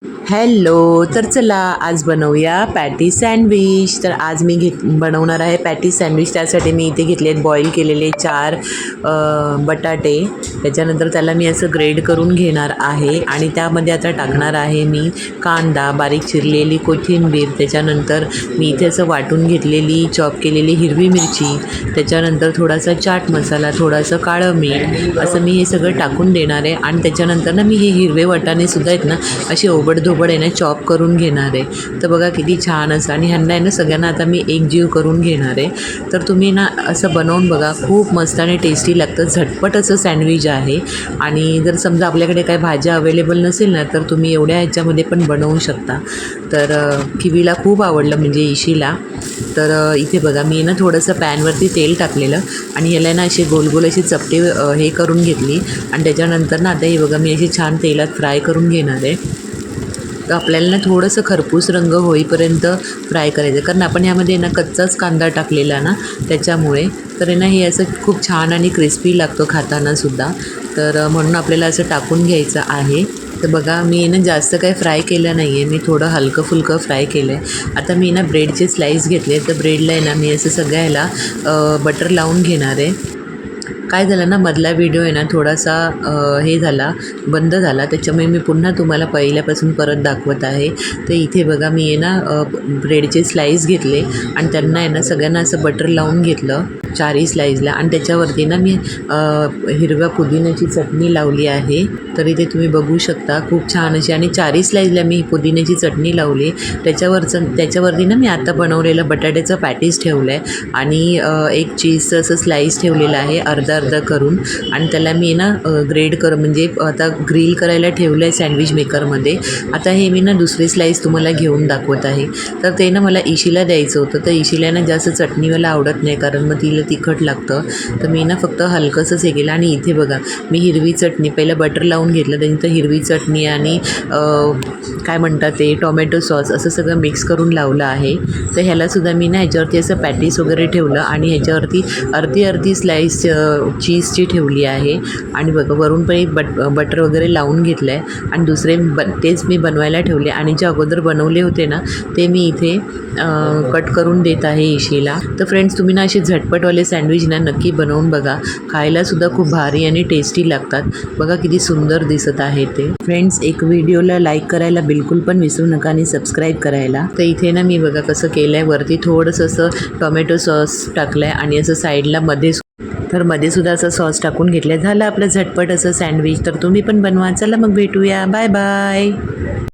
Hello, तर चला आज बनवूया पॅटी सँडविच. तर आज मी बनवणार आहे पॅटी सँडविच. त्यासाठी मी इथे घेतले आहेत बॉईल केलेले 4 बटाटे. त्याच्यानंतर त्याला मी असं ग्रेड करून घेणार आहे आणि त्यामध्ये आता टाकणार आहे मी कांदा, बारीक चिरलेली कोथिंबीर, त्याच्यानंतर मी इथे असं वाटून घेतलेली चॉप केलेली हिरवी मिरची, त्याच्यानंतर थोडासा चाट मसाला, थोडंसं काळं मीठ, असं मी हे सगळं टाकून देणार आहे. आणि त्याच्यानंतर ना मी हे हिरवे वाटाणेसुद्धा आहेत ना असे ओबडधोबड आहे ना चॉप करून घेणार आहे. तर बघा किती छान असं, आणि ह्यांना आहे ना सगळ्यांना आता मी एकजीव करून घेणार आहे. तर तुम्ही ना असं बनवून बघा, खूप मस्त आणि टेस्टी लागतं. झटपट असं सँडविच आहे. आणि जर समजा आपल्याकडे काही भाज्या अवेलेबल नसेल ना तर तुम्ही एवढ्या ह्याच्यामध्ये पण बनवू शकता. तर किवीला खूप आवडलं, म्हणजे इशीला. तर इथे बघा मी ना थोडंसं पॅनवरती तेल टाकलेलं आणि याला ना असे गोल गोल असे चपटे हे करून घेतली. आणि त्याच्यानंतर ना आता हे बघा मी अशी छान तेलात फ्राय करून घेणार आहे. तर आपल्याला ना थोडंसं खरपूस रंग होईपर्यंत फ्राय करायचं, कारण आपण यामध्ये ना कच्चाच कांदा टाकलेला ना त्याच्यामुळे. तर आहे ना हे असं खूप छान आणि क्रिस्पी लागतो खातानासुद्धा. तर म्हणून आपल्याला असं टाकून घ्यायचं आहे. तर बघा मी ना जास्त काही फ्राय केलं नाही आहे, मी थोडं हलकं फुलकं फ्राय केलं आहे. आता मी ना ब्रेडचे स्लाईस घेतले. तर ब्रेडला आहे ना मी असं सगळ्याला बटर लावून घेणार आहे. काय झालं ना, मधला व्हिडिओ आहे ना थोडासा हे झाला, बंद झाला, त्याच्यामुळे मी पुन्हा तुम्हाला पहिल्यापासून परत दाखवत आहे. तर इथे बघा मी आहे ना ब्रेडचे स्लाईस घेतले आणि त्यांना आहे ना सगळ्यांना असं बटर लावून घेतलं 4ही स्लाईसला. आणि त्याच्यावरती ना मी हिरव्या पुदिन्याची चटणी लावली आहे. तर इथे तुम्ही बघू शकता खूप छान अशी, आणि 4ही स्लाईसला मी पुदिन्याची चटणी लावली. त्याच्यावरती ना मी आता बनवलेलं बटाट्याचं पॅटीस ठेवलं आहे आणि एक चीजचं असं स्लाईस ठेवलेलं आहे अर्धा अर्धा करून. आणि त्याला मी ना म्हणजे आता ग्रिल करायला ठेवलं आहे सँडविच मेकरमध्ये. आता हे मी ना दुसरी स्लाईस तुम्हाला घेऊन दाखवत आहे. तर ते ना मला इशीला द्यायचं होतं. तर इशीला ना जास्त चटणीवाला आवडत नाही, कारण मग तिला तिखट लागतं. तर मी ना फक्त हलकंसंच हे केलं. आणि इथे बघा मी हिरवी चटणी पहिलं बटर लावून घेतलं, त्यानंतर हिरवी चटणी आणि काय म्हणतात ते टोमॅटो सॉस असं सगळं मिक्स करून लावलं आहे. तर ह्यालासुद्धा मी ना ह्याच्यावरती असं पॅटीस वगैरे ठेवलं आणि ह्याच्यावरती अर्धी स्लाईस चीजची ठेवली आहे. आणि बघा वरून पण एक बटर वगैरे लावून घेतलं आहे. आणि दुसरे तेच मी बनवायला ठेवले. आणि जे अगोदर बनवले होते ना ते मी इथे कट करून देत आहे इशीला. तर फ्रेंड्स तुम्ही ना असे झटपटवाले सँडविच ना नक्की बनवून बघा, खायलासुद्धा खूप भारी आणि टेस्टी लागतात. बघा किती सुंदर दिसत आहे ते. फ्रेंड्स एक व्हिडिओला लाईक करायला बिलकुल पण विसरू नका आणि सबस्क्राईब करायला. तर इथे ना मी बघा कसं केलं आहे, वरती थोडंसं असं टोमॅटो सॉस टाकलं आहे आणि असं साईडला मध्ये सुद्धा असं सॉस टाकून घेतलं. झालं आपलं झटपट असं सँडविच. तर तुम्ही पण बनवा. चला मग भेटूया. Bye bye.